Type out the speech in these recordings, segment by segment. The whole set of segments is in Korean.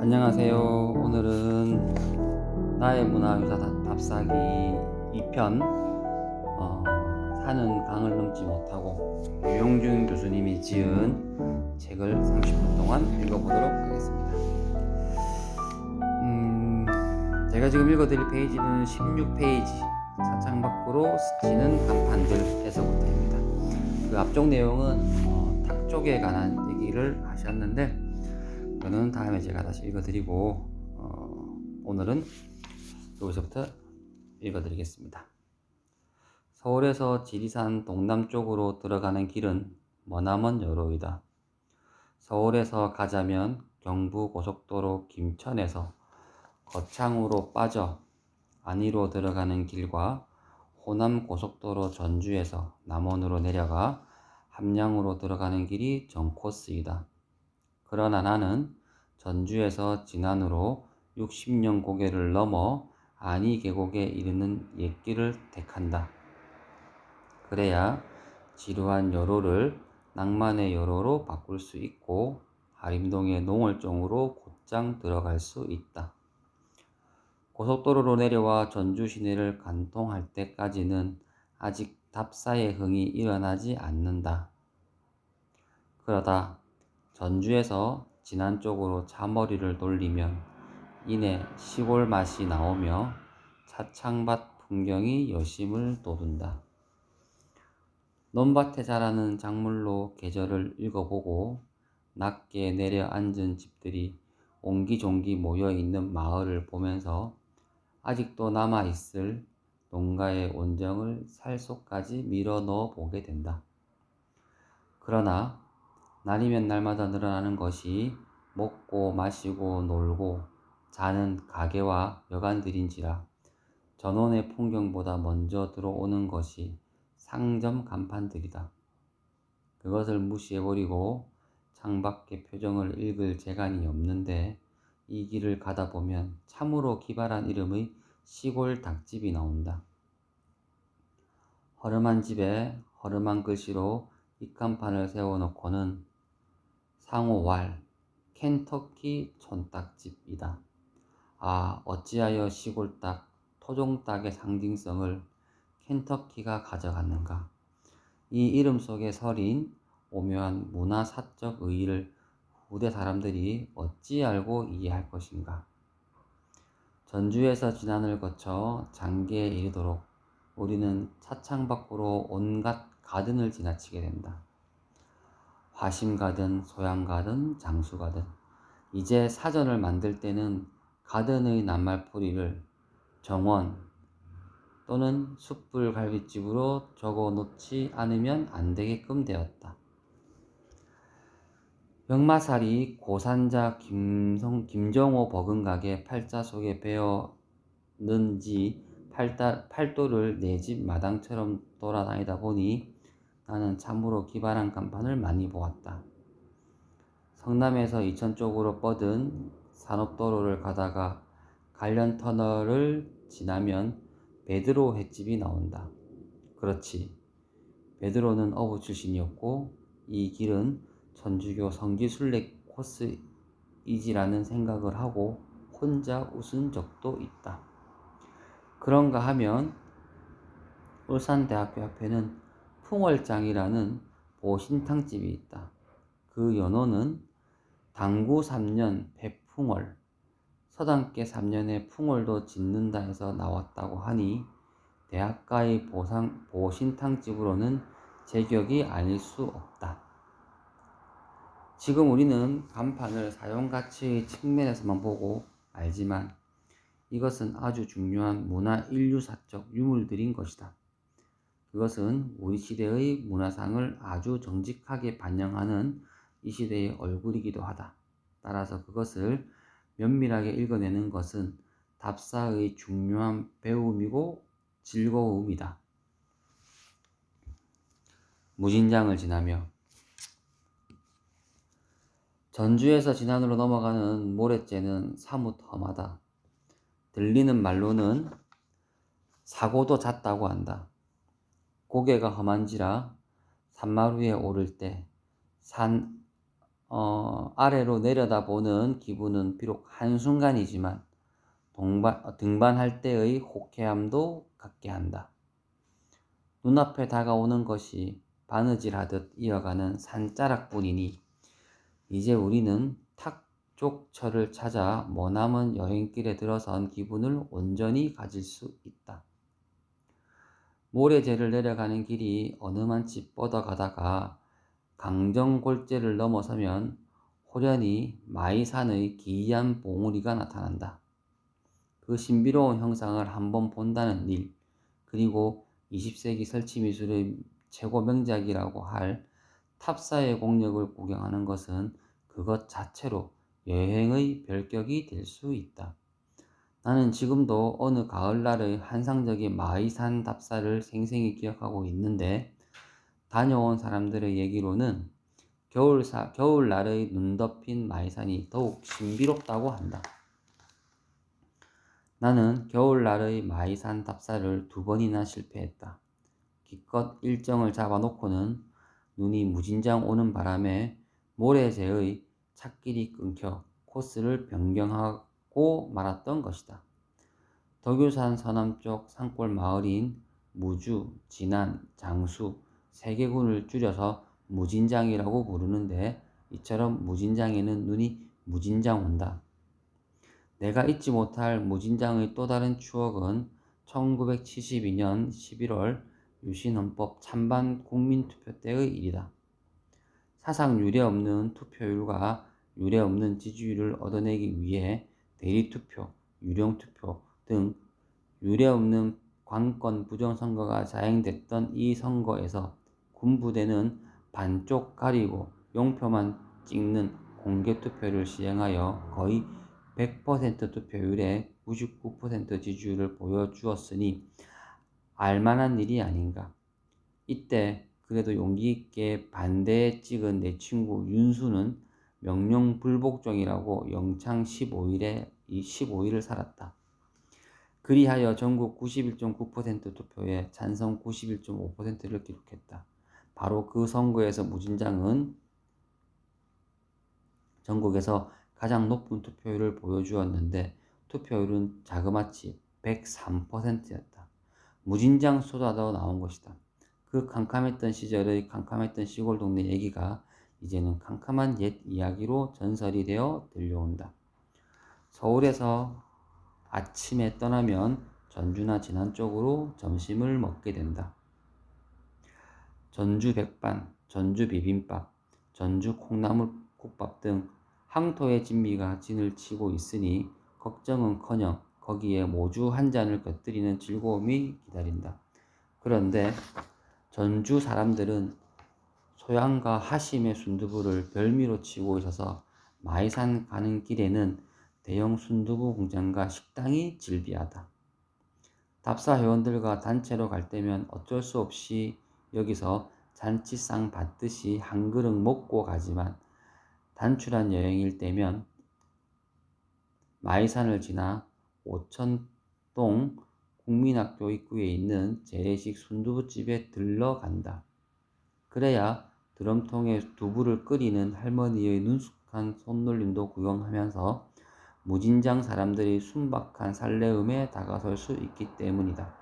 안녕하세요. 오늘은 나의 문화유산 답사기 2편 산은 강을 넘지 못하고 유영준 교수님이 지은 책을 30분 동안 읽어보도록 하겠습니다. 제가 지금 읽어드릴 페이지는 16페이지 차창 밖으로 스치는 간판들에서부터입니다. 그 앞쪽 내용은 탁 쪽에 관한 얘기를 하셨는데 저는 다음에 제가 다시 읽어드리고 오늘은 여기서부터 읽어드리겠습니다. 서울에서 지리산 동남쪽으로 들어가는 길은 머나먼 여로이다. 서울에서 가자면 경부고속도로 김천에서 거창으로 빠져 안위로 들어가는 길과 호남고속도로 전주에서 남원으로 내려가 함양으로 들어가는 길이 정코스이다. 그러나 나는 전주에서 진안으로 60년 고개를 넘어 안위 계곡에 이르는 옛길을 택한다. 그래야 지루한 여로를 낭만의 여로로 바꿀 수 있고 하림동의 농월정으로 곧장 들어갈 수 있다. 고속도로로 내려와 전주 시내를 관통할 때까지는 아직 답사의 흥이 일어나지 않는다. 그러다 전주에서 진안 쪽으로 차머리를 돌리면 이내 시골 맛이 나오며 차창밭 풍경이 여심을 돋운다. 논밭에 자라는 작물로 계절을 읽어보고 낮게 내려앉은 집들이 옹기종기 모여있는 마을을 보면서 아직도 남아있을 농가의 온정을 살속까지 밀어넣어 보게 된다. 그러나 날이면 날마다 늘어나는 것이 먹고 마시고 놀고 자는 가게와 여관들인지라 전원의 풍경보다 먼저 들어오는 것이 상점 간판들이다. 그것을 무시해버리고 창밖의 표정을 읽을 재간이 없는데 이 길을 가다 보면 참으로 기발한 이름의 시골 닭집이 나온다. 허름한 집에 허름한 글씨로 입간판을 세워놓고는 상호왈 켄터키 촌닭집이다. 아, 어찌하여 시골닭, 토종닭의 상징성을 켄터키가 가져갔는가? 이 이름 속에 서린 오묘한 문화사적 의의를 후대 사람들이 어찌 알고 이해할 것인가? 전주에서 진안을 거쳐 장계에 이르도록 우리는 차창 밖으로 온갖 가든을 지나치게 된다. 화심가든 소양가든 장수가든 이제 사전을 만들 때는 가든의 낱말풀이를 정원 또는 숯불 갈빗집으로 적어 놓지 않으면 안 되게끔 되었다. 역마살이 고산자 김정호 버금가게 팔자 속에 베었는지 팔도를 내 집 마당처럼 돌아다니다 보니 나는 참으로 기발한 간판을 많이 보았다. 성남에서 이천 쪽으로 뻗은 산업도로를 가다가 관련터널을 지나면 베드로 횟집이 나온다. 그렇지. 베드로는 어부 출신이었고 이 길은 천주교 성지순례 코스이지라는 생각을 하고 혼자 웃은 적도 있다. 그런가 하면 울산대학교 앞에는 풍월장이라는 보신탕집이 있다. 그 연호는 당구 3년 배풍월, 서당계 3년에 풍월도 짓는다 해서 나왔다고 하니 대학가의 보신탕집으로는 제격이 아닐 수 없다. 지금 우리는 간판을 사용가치의 측면에서만 보고 알지만 이것은 아주 중요한 문화 인류사적 유물들인 것이다. 그것은 우리 시대의 문화상을 아주 정직하게 반영하는 이 시대의 얼굴이기도 하다. 따라서 그것을 면밀하게 읽어내는 것은 답사의 중요한 배움이고 즐거움이다. 무진장을 지나며 전주에서 진안으로 넘어가는 모래째는 사뭇 험하다. 들리는 말로는 사고도 잦다고 한다. 고개가 험한지라 산마루에 오를 때 아래로 내려다보는 기분은 비록 한순간이지만 등반할 때의 호쾌함도 갖게 한다. 눈앞에 다가오는 것이 바느질하듯 이어가는 산자락뿐이니 이제 우리는 탁족처를 찾아 머나먼 여행길에 들어선 기분을 온전히 가질 수 있다. 모래제를 내려가는 길이 어느만치 뻗어가다가 강정골재를 넘어서면 호련히 마이산의 기이한 봉우리가 나타난다. 그 신비로운 형상을 한번 본다는 일, 그리고 20세기 설치미술의 최고 명작이라고 할 탑사의 공력을 구경하는 것은 그것 자체로 여행의 별격이 될 수 있다. 나는 지금도 어느 가을날의 환상적인 마이산 답사를 생생히 기억하고 있는데, 다녀온 사람들의 얘기로는 겨울날의 눈 덮인 마이산이 더욱 신비롭다고 한다. 나는 겨울날의 마이산 답사를 2번이나 실패했다. 기껏 일정을 잡아놓고는 눈이 무진장 오는 바람에 모래제의 찻길이 끊겨 코스를 변경하고 말았던 것이다. 덕유산 서남쪽 산골 마을인 무주, 진안, 장수 3개군을 줄여서 무진장이라고 부르는데, 이처럼 무진장에는 눈이 무진장 온다. 내가 잊지 못할 무진장의 또 다른 추억은 1972년 11월 유신헌법 찬반 국민투표 때의 일이다. 사상 유례없는 투표율과 유례없는 지지율을 얻어내기 위해 대리투표, 유령투표 등 유례없는 관건 부정선거가 자행됐던 이 선거에서 군부대는 반쪽 가리고 용표만 찍는 공개투표를 시행하여 거의 100% 투표율에 99% 지지율을 보여주었으니 알만한 일이 아닌가. 이때 그래도 용기 있게 반대에 찍은 내 친구 윤수는 명령불복종이라고 영창 15일을 살았다. 그리하여 전국 91.9% 투표에 찬성 91.5%를 기록했다. 바로 그 선거에서 무진장은 전국에서 가장 높은 투표율을 보여주었는데 투표율은 자그마치 103%였다. 무진장 쏟아져 나온 것이다. 그 캄캄했던 시절의 캄캄했던 시골 동네 얘기가 이제는 캄캄한 옛 이야기로 전설이 되어 들려온다. 서울에서 아침에 떠나면 전주나 진안 쪽으로 점심을 먹게 된다. 전주 백반, 전주 비빔밥, 전주 콩나물국밥 등 항토의 진미가 진을 치고 있으니 걱정은커녕 거기에 모주 한 잔을 곁들이는 즐거움이 기다린다. 그런데 전주 사람들은 소양과 하심의 순두부를 별미로 치고 있어서 마이산 가는 길에는 대형 순두부 공장과 식당이 즐비하다. 답사 회원들과 단체로 갈 때면 어쩔 수 없이 여기서 잔치상 받듯이 한 그릇 먹고 가지만 단출한 여행일 때면 마이산을 지나 오천동 국민학교 입구에 있는 재래식 순두부집에 들러간다. 그래야 드럼통에 두부를 끓이는 할머니의 능숙한 손놀림도 구경하면서 무진장 사람들이 순박한 설레음에 다가설 수 있기 때문이다.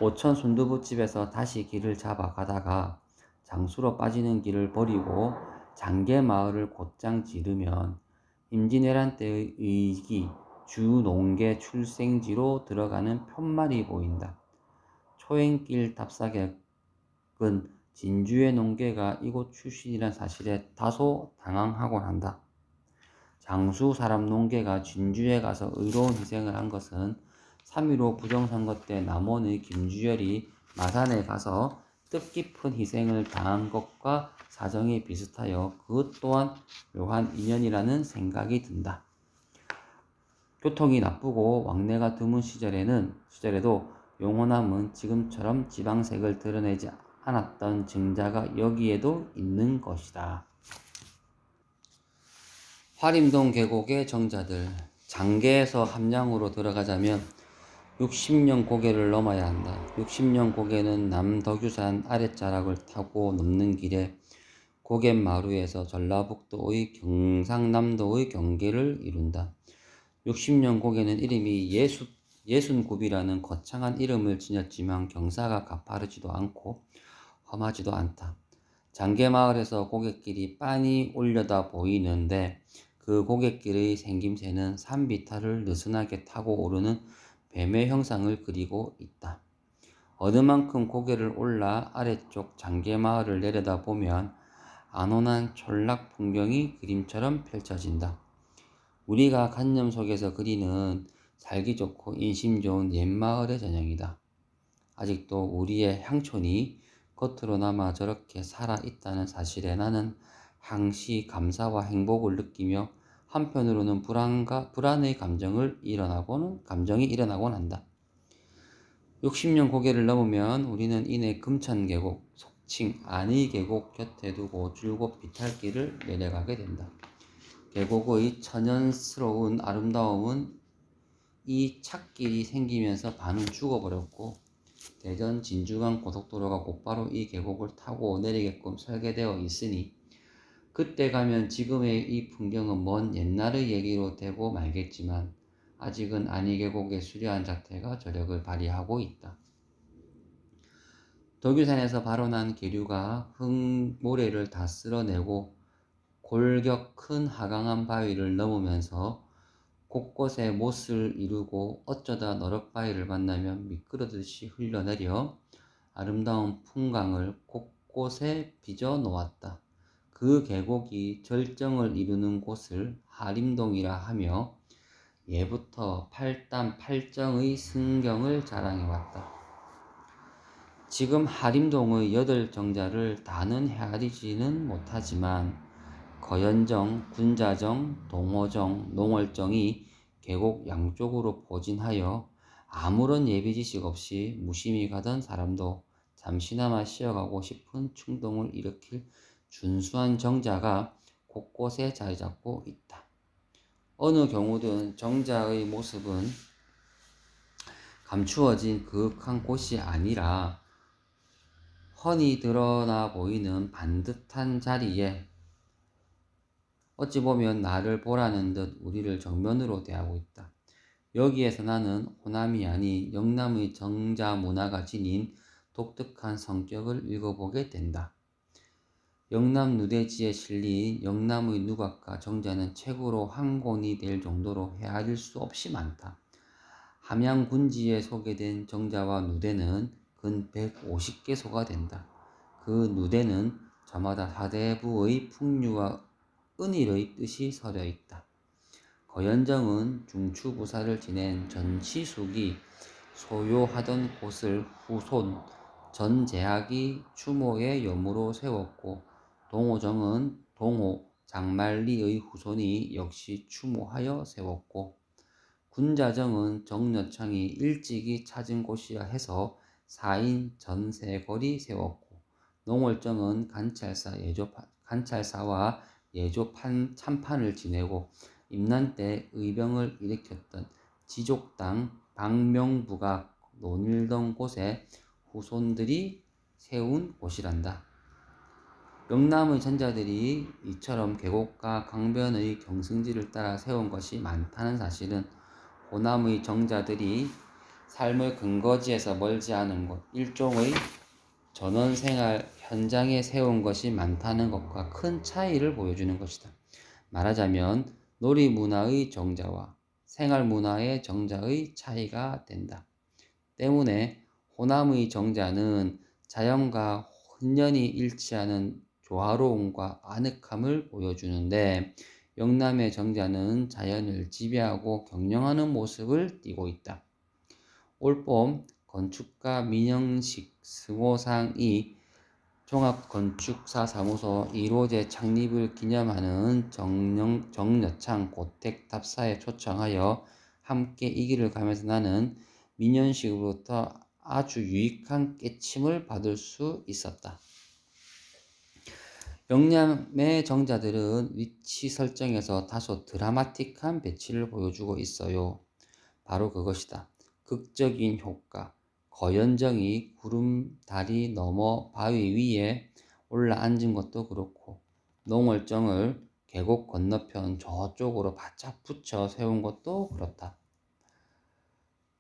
오천 순두부집에서 다시 길을 잡아 가다가 장수로 빠지는 길을 버리고 장계마을을 곧장 지르면 임진왜란 때의 의기 주농계 출생지로 들어가는 푯말이 보인다. 초행길 답사객은 진주의 농계가 이곳 출신이란 사실에 다소 당황하곤 한다. 장수 사람 농계가 진주에 가서 의로운 희생을 한 것은 3.15 부정선거 때 남원의 김주열이 마산에 가서 뜻깊은 희생을 당한 것과 사정이 비슷하여 그것 또한 묘한 인연이라는 생각이 든다. 교통이 나쁘고 왕래가 드문 시절에도 용호남은 지금처럼 지방색을 드러내지 않았던 증자가 여기에도 있는 것이다. 화림동 계곡의 정자들, 장계에서 함량으로 들어가자면 60년 고개를 넘어야 한다. 60년 고개는 남덕유산 아랫자락을 타고 넘는 길에 고갯마루에서 전라북도의 경상남도의 경계를 이룬다. 60년 고개는 이름이 예순굽이라는 거창한 이름을 지녔지만 경사가 가파르지도 않고 험하지도 않다. 장계마을에서 고갯길이 빤히 올려다 보이는데 그 고갯길의 생김새는 산비탈을 느슨하게 타고 오르는 뱀의 형상을 그리고 있다. 어느 만큼 고개를 올라 아래쪽 장계마을을 내려다 보면 안온한 촌락 풍경이 그림처럼 펼쳐진다. 우리가 관념 속에서 그리는 살기 좋고 인심 좋은 옛마을의 전형이다. 아직도 우리의 향촌이 겉으로나마 저렇게 살아있다는 사실에 나는 항시 감사와 행복을 느끼며 한편으로는 불안의 감정이 일어나곤 한다. 60년 고개를 넘으면 우리는 이내 금천계곡, 속칭 안의계곡 곁에 두고 줄곧 비탈길을 내려가게 된다. 계곡의 천연스러운 아름다움은 이 찻길이 생기면서 반은 죽어버렸고 대전 진주간 고속도로가 곧바로 이 계곡을 타고 내리게끔 설계되어 있으니 그때 가면 지금의 이 풍경은 먼 옛날의 얘기로 되고 말겠지만 아직은 안이계곡의 수려한 자태가 저력을 발휘하고 있다. 덕유산에서 발원한 계류가 흙모래를 다 쓸어내고 골격 큰 하강한 바위를 넘으면서 곳곳에 못을 이루고 어쩌다 너럭바위를 만나면 미끄러듯이 흘러내려 아름다운 풍광을 곳곳에 빚어 놓았다. 그 계곡이 절정을 이루는 곳을 하림동이라 하며 예부터 팔단 팔정의 승경을 자랑해왔다. 지금 하림동의 8정자를 다는 헤아리지는 못하지만 거연정, 군자정, 동호정, 농월정이 계곡 양쪽으로 포진하여 아무런 예비지식 없이 무심히 가던 사람도 잠시나마 쉬어가고 싶은 충동을 일으킬 준수한 정자가 곳곳에 자리 잡고 있다. 어느 경우든 정자의 모습은 감추어진 그윽한 곳이 아니라 훤히 드러나 보이는 반듯한 자리에 어찌 보면 나를 보라는 듯 우리를 정면으로 대하고 있다. 여기에서 나는 호남이 아닌 영남의 정자 문화가 지닌 독특한 성격을 읽어보게 된다. 영남 누대지에 실린 영남의 누각과 정자는 책으로 한 권이 될 정도로 헤아릴 수 없이 많다. 함양군지에 소개된 정자와 누대는 근 150개소가 된다. 그 누대는 저마다 사대부의 풍류와 은일의 뜻이 서려 있다. 거연정은 중추부사를 지낸 전치숙이 소요하던 곳을 후손 전제학이 추모의 염으로 세웠고 동호정은 동호 장말리의 후손이 역시 추모하여 세웠고 군자정은 정여창이 일찍이 찾은 곳이라 해서 4인 전세거리 세웠고 농월정은 간찰사와 예조 참판을 지내고 임난 때 의병을 일으켰던 지족당 박명부가 논일던 곳에 후손들이 세운 곳이란다. 영남의 전자들이 이처럼 계곡과 강변의 경승지를 따라 세운 것이 많다는 사실은 호남의 정자들이 삶의 근거지에서 멀지 않은 곳, 일종의 전원생활 현장에 세운 것이 많다는 것과 큰 차이를 보여주는 것이다. 말하자면 놀이문화의 정자와 생활문화의 정자의 차이가 된다. 때문에 호남의 정자는 자연과 혼연히 일치하는 조화로움과 아늑함을 보여주는데 영남의 정자는 자연을 지배하고 경영하는 모습을 띠고 있다. 올봄 건축가 민영식 스모상이 종합건축사사무소 1호제 창립을 기념하는 정여창 고택답사에 초청하여 함께 이 길을 가면서 나는 민영식으로부터 아주 유익한 깨침을 받을 수 있었다. 영남의 정자들은 위치 설정에서 다소 드라마틱한 배치를 보여주고 있어요. 바로 그것이다. 극적인 효과. 거연정이 구름다리 넘어 바위 위에 올라 앉은 것도 그렇고 농월정을 계곡 건너편 저쪽으로 바짝 붙여 세운 것도 그렇다.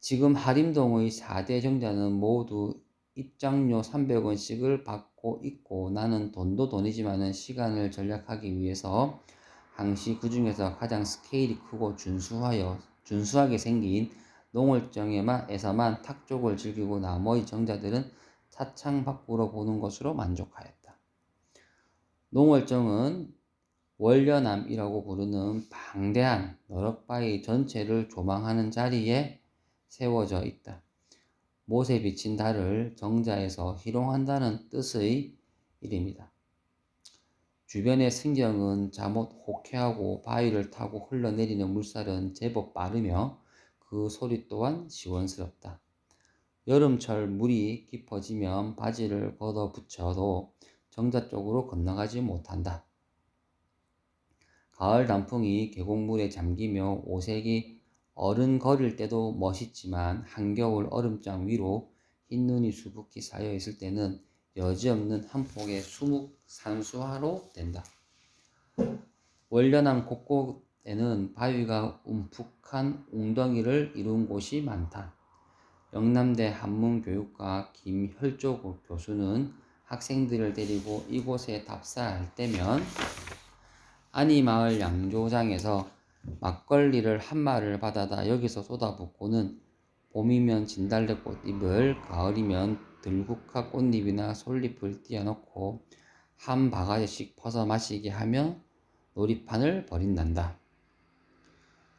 지금 하림동의 4대 정자는 모두 입장료 300원씩을 받고 있고, 나는 돈도 돈이지만 시간을 절약하기 위해서 항시 그 중에서 가장 스케일이 크고 준수하게 생긴 농월정에서만 탁족을 즐기고 나머지 정자들은 차창 밖으로 보는 것으로 만족하였다. 농월정은 월려남이라고 부르는 방대한 너럭바위 전체를 조망하는 자리에 세워져 있다. 못에 비친 달을 정자에서 희롱한다는 뜻의 이름이다. 주변의 승경은 잠옷 호쾌하고 바위를 타고 흘러내리는 물살은 제법 빠르며 그 소리 또한 시원스럽다. 여름철 물이 깊어지면 바지를 걷어붙여도 정자 쪽으로 건너가지 못한다. 가을 단풍이 계곡물에 잠기며 오색이 어른거릴 때도 멋있지만 한겨울 얼음장 위로 흰눈이 수북히 쌓여 있을 때는 여지없는 한 폭의 수묵산수화로 된다. 월려남 곳곳에는 바위가 움푹한 웅덩이를 이룬 곳이 많다. 영남대 한문교육과 김혈조 교수는 학생들을 데리고 이곳에 답사할 때면 안이마을 양조장에서 막걸리를 한 마를 받아다 여기서 쏟아붓고는 봄이면 진달래꽃잎을, 가을이면 들국화 꽃잎이나 솔잎을 띄어놓고 한 바가지씩 퍼서 마시게 하며 놀이판을 벌인단다.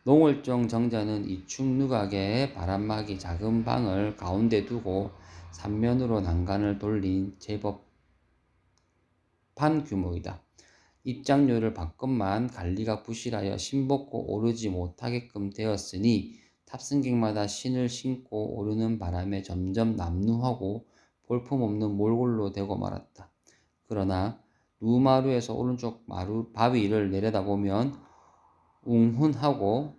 농월정 정자는 이충 누각에 바람막이 작은 방을 가운데 두고 3면으로 난간을 돌린 제법 반 규모이다. 입장료를 받건만 관리가 부실하여 신벗고 오르지 못하게끔 되었으니 탑승객마다 신을 신고 오르는 바람에 점점 남루하고 볼품없는 몰골로 되고 말았다. 그러나 루마루에서 오른쪽 바위를 내려다보면 웅훈하고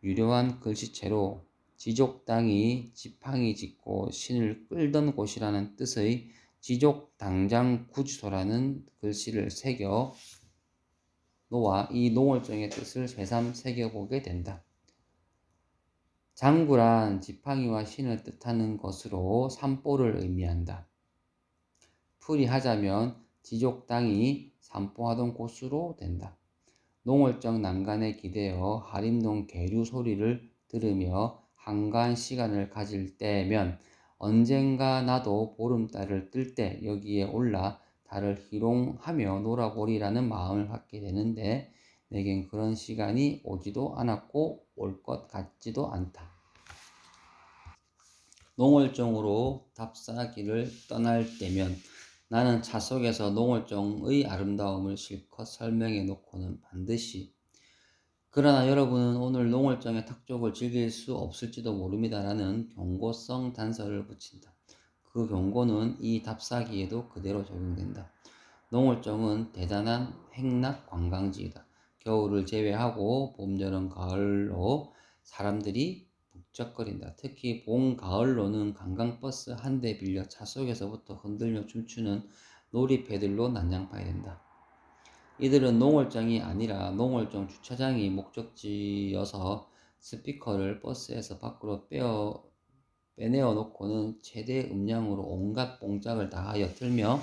유려한 글씨체로 지족 땅이 지팡이 짚고 신을 끌던 곳이라는 뜻의 지족 당장 구주소라는 글씨를 새겨 놓아 이 농월정의 뜻을 새삼 새겨보게 된다. 장구란 지팡이와 신을 뜻하는 것으로 산보를 의미한다. 풀이하자면 지족 땅이 산보하던 곳으로 된다. 농월정 난간에 기대어 하림동 계류 소리를 들으며 한가한 시간을 가질 때면 언젠가 나도 보름달을 뜰 때 여기에 올라 달을 희롱하며 놀아보리라는 마음을 갖게 되는데 내겐 그런 시간이 오지도 않았고 올 것 같지도 않다. 농월정으로 답사기를 떠날 때면 나는 차 속에서 농월정의 아름다움을 실컷 설명해 놓고는 반드시 그러나 여러분은 오늘 농월정의 탁족을 즐길 수 없을지도 모릅니다라는 경고성 단서를 붙인다. 그 경고는 이 답사기에도 그대로 적용된다. 농월정은 대단한 행락 관광지이다. 겨울을 제외하고 봄, 여름, 가을로 사람들이 북적거린다. 특히 봄, 가을로는 관광버스 한 대 빌려 차 속에서부터 흔들며 춤추는 놀이패들로 난장판이 된다. 이들은 농월정이 아니라 농월정 주차장이 목적지여서 스피커를 버스에서 밖으로 빼내어 놓고는 최대 음량으로 온갖 뽕짝을 다하여 틀며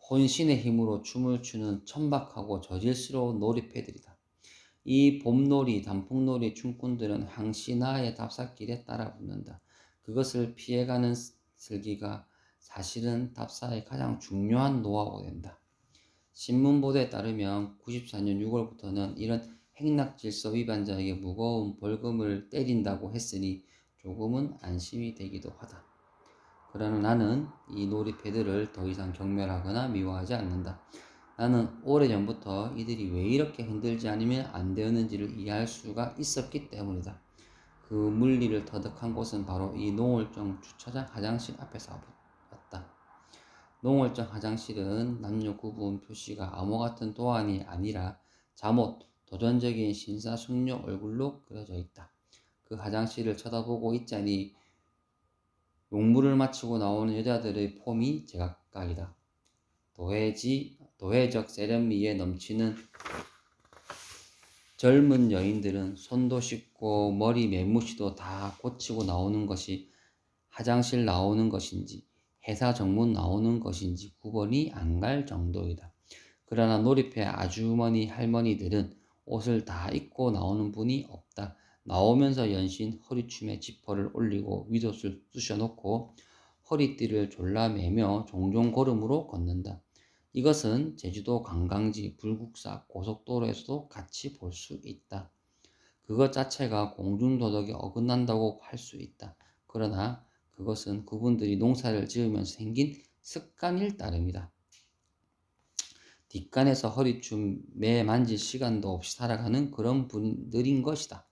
혼신의 힘으로 춤을 추는 천박하고 저질스러운 놀이패들이다. 이 봄놀이, 단풍놀이 춤꾼들은 항시나의 답사길에 따라 붙는다. 그것을 피해가는 슬기가 사실은 답사의 가장 중요한 노하우가 된다. 신문보도에 따르면 94년 6월부터는 이런 행락질서 위반자에게 무거운 벌금을 때린다고 했으니 조금은 안심이 되기도 하다. 그러나 나는 이 놀이패들을 더 이상 경멸하거나 미워하지 않는다. 나는 오래전부터 이들이 왜 이렇게 흔들지 않으면 안 되었는지를 이해할 수가 있었기 때문이다. 그 물리를 터득한 곳은 바로 이 농월정 주차장 화장실 앞에서 왔다. 농월정 화장실은 남녀 구분 표시가 암호 같은 도안이 아니라 잠옷, 도전적인 신사숙녀 얼굴로 그려져 있다. 그 화장실을 쳐다보고 있자니 용물을 마치고 나오는 여자들의 폼이 제각각이다. 도해지 도회적 세련미에 넘치는 젊은 여인들은 손도 씻고 머리 매무시도 다 고치고 나오는 것이 화장실 나오는 것인지 회사 정문 나오는 것인지 구분이 안 갈 정도이다. 그러나 놀이터 아주머니 할머니들은 옷을 다 입고 나오는 분이 없다. 나오면서 연신 허리춤에 지퍼를 올리고 윗옷을 쑤셔놓고 허리띠를 졸라매며 종종 걸음으로 걷는다. 이것은 제주도 관광지 불국사 고속도로에서도 같이 볼 수 있다. 그것 자체가 공중도덕에 어긋난다고 할 수 있다. 그러나 그것은 그분들이 농사를 지으면서 생긴 습관일 따름이다. 뒷간에서 허리춤 매 만질 시간도 없이 살아가는 그런 분들인 것이다.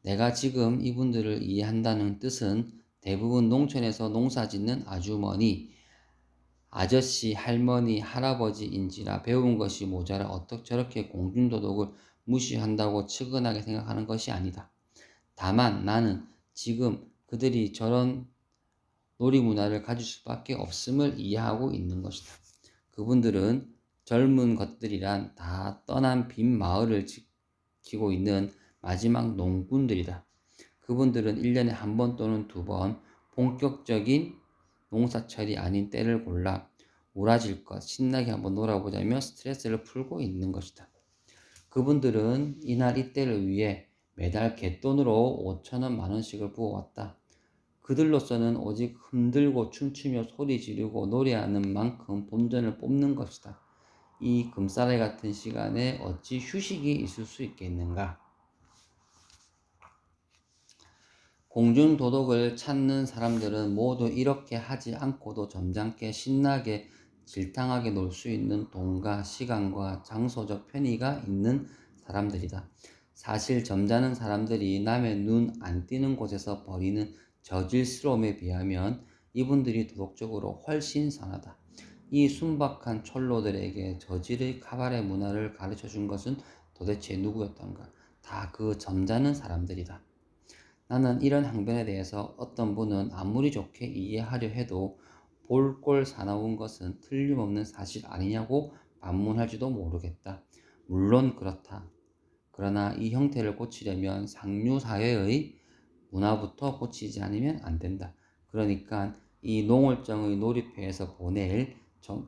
내가 지금 이분들을 이해한다는 뜻은 대부분 농촌에서 농사짓는 아주머니, 아저씨, 할머니, 할아버지인지라 배운 것이 모자라 어떻게 저렇게 공중도덕을 무시한다고 측은하게 생각하는 것이 아니다. 다만 나는 지금 그들이 저런 놀이문화를 가질 수밖에 없음을 이해하고 있는 것이다. 그분들은 젊은 것들이란 다 떠난 빈 마을을 지키고 있는 마지막 농군들이다. 그분들은 1년에 한 번 또는 2번 본격적인 농사철이 아닌 때를 골라 우라질 것, 신나게 한번 놀아보자며 스트레스를 풀고 있는 것이다. 그분들은 이날 이때를 위해 매달 갯돈으로 5,000원, 10,000원씩을 부어왔다. 그들로서는 오직 흔들고 춤추며 소리 지르고 노래하는 만큼 본전을 뽑는 것이다. 이 금싸라기 같은 시간에 어찌 휴식이 있을 수 있겠는가? 공중도덕을 찾는 사람들은 모두 이렇게 하지 않고도 점잖게 신나게 질탕하게 놀 수 있는 돈과 시간과 장소적 편의가 있는 사람들이다. 사실 점잖은 사람들이 남의 눈 안 띄는 곳에서 벌이는 저질스러움에 비하면 이분들이 도덕적으로 훨씬 선하다. 이 순박한 촐로들에게 저질의 카바레 문화를 가르쳐 준 것은 도대체 누구였던가? 다 그 점잖은 사람들이다. 나는 이런 항변에 대해서 어떤 분은 아무리 좋게 이해하려 해도 볼꼴 사나운 것은 틀림없는 사실 아니냐고 반문할지도 모르겠다. 물론 그렇다. 그러나 이 형태를 고치려면 상류사회의 문화부터 고치지 않으면 안 된다. 그러니까 이 농월정의 놀이터에서 보낼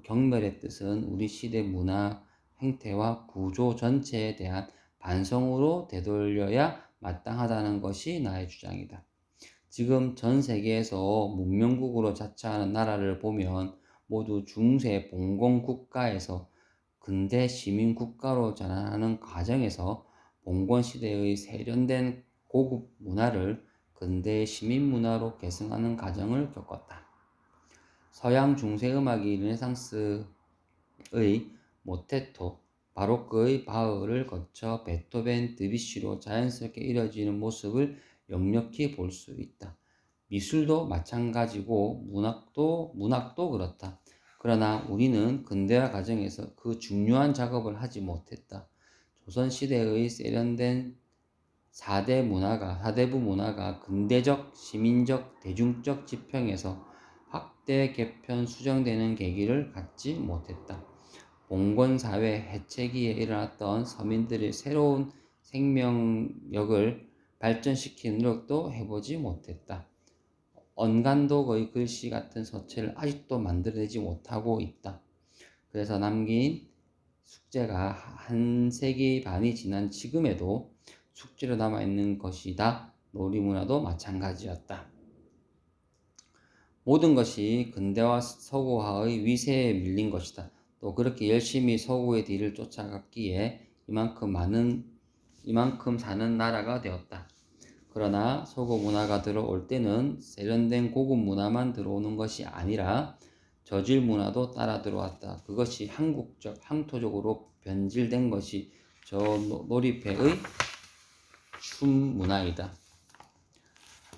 경멸의 뜻은 우리 시대 문화 행태와 구조 전체에 대한 반성으로 되돌려야 마땅하다는 것이 나의 주장이다. 지금 전 세계에서 문명국으로 자처하는 나라를 보면 모두 중세 봉건 국가에서 근대 시민 국가로 전환하는 과정에서 봉건 시대의 세련된 고급 문화를 근대의 시민 문화로 계승하는 과정을 겪었다. 서양 중세 음악이 르네상스의 모테토, 바로크의 바흐를 거쳐 베토벤, 드뷔시로 자연스럽게 이뤄지는 모습을 역력히 볼 수 있다. 미술도 마찬가지고 문학도 그렇다. 그러나 우리는 근대화 과정에서 그 중요한 작업을 하지 못했다. 조선시대의 세련된 사대부 문화가 근대적, 시민적, 대중적 지평에서 확대, 개편, 수정되는 계기를 갖지 못했다. 봉건사회 해체기에 일어났던 서민들의 새로운 생명력을 발전시키는 노력도 해보지 못했다. 언간독의 글씨 같은 서체를 아직도 만들어내지 못하고 있다. 그래서 남긴 숙제가 한 세기 반이 지난 지금에도 숙제로 남아있는 것이다. 놀이문화도 마찬가지였다. 모든 것이 근대화 서구화의 위세에 밀린 것이다. 또 그렇게 열심히 서구의 뒤를 쫓아갔기에 이만큼 사는 나라가 되었다. 그러나 서구 문화가 들어올 때는 세련된 고급 문화만 들어오는 것이 아니라 저질 문화도 따라 들어왔다. 그것이 한국적, 항토적으로 변질된 것이 저 놀이패의 춤 문화이다.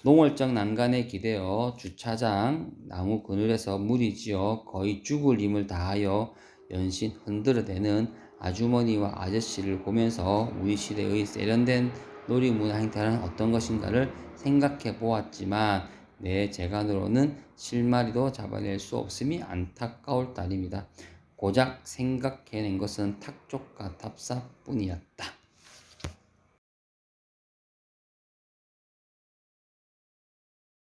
농월정 난간에 기대어 주차장 나무 그늘에서 무리 지어 거의 죽을 힘을 다하여 연신 흔들어대는 아주머니와 아저씨를 보면서 우리 시대의 세련된 놀이문화 행태는 어떤 것인가를 생각해 보았지만 내 재간으로는 실마리도 잡아낼 수 없음이 안타까울 따름이다. 고작 생각해낸 것은 탁족과 답사뿐이었다.